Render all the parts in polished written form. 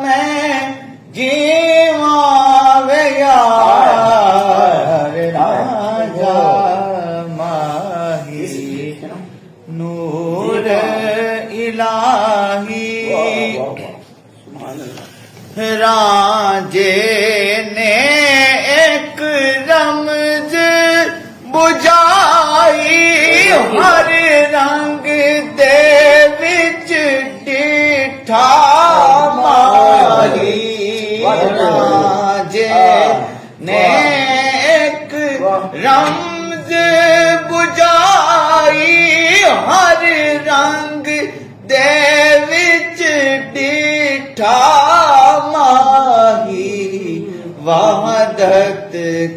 मैं जीवा वे यार राजा माही नूर इलाही राजे ने एक रमज बुझाई हर रंग दे विच डिठा माही राजे ने एक रमज बुझाई हर रंग दे विच डिठा माही वहदत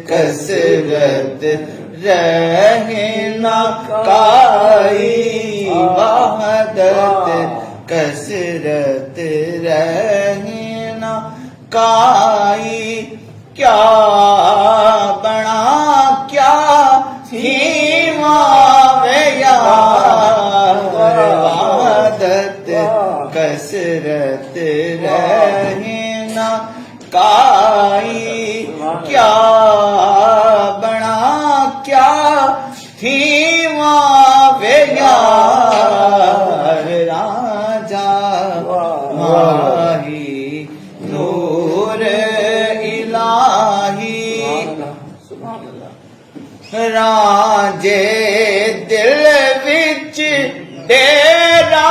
कसरत रहे न काई वहदत कसरत रहे न काई क्या बना क्या सीमा वे यार वहदत कसरत रहे न काई क्या बना क्या थीमा वे यार राजा माही नूर इलाही राजे दिल विच डेरा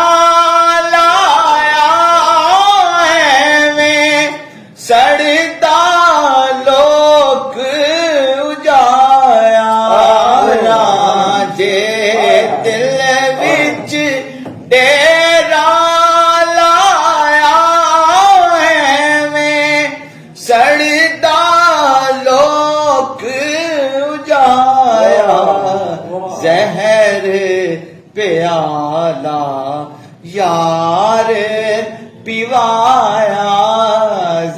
लाया है सड़ता लोक उजाया राजे दिल विच डेरा लाया है सड़ता लोक उजाया जहर प्याला यार पिवाया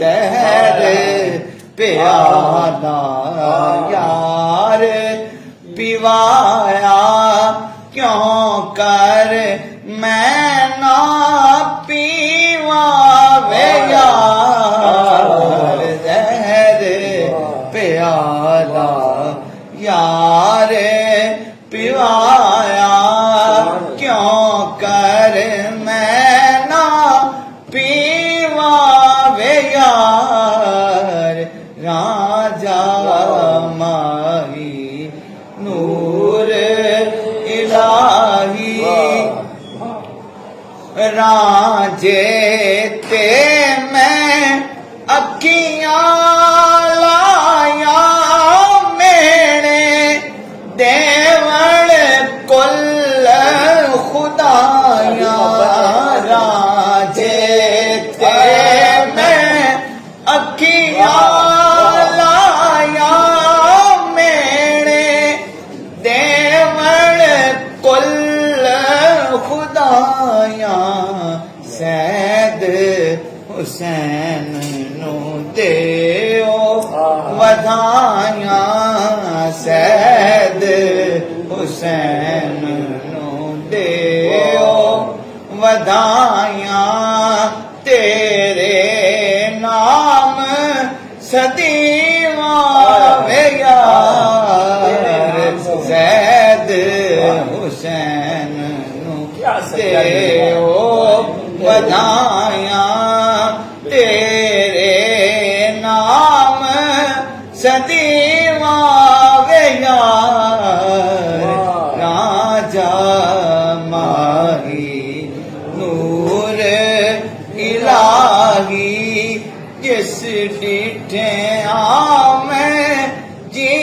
जहर प्याला यार पिवाया क्यों कर मैं ना पीवा वे यार जहर प्याला यार पिवाया क्यों कर मैं ना पीवा वे यार राजा माही नूर इलाही राजे ते मैं अखियां लाया मेरे देवल कुल खुदाया राजे ते मैं अखियां लाया मेरे देवल कुल खुदाया सैद हुसैन नु देओ वधाया सैद हुसैन नु देओ वधाया तेरे नाम सदीवा वे यार सैद हुसैन नु देओ वधाया तेरे नाम सदीवा वे यार राजा माही नूर इलाही जिस डिठे मैं जी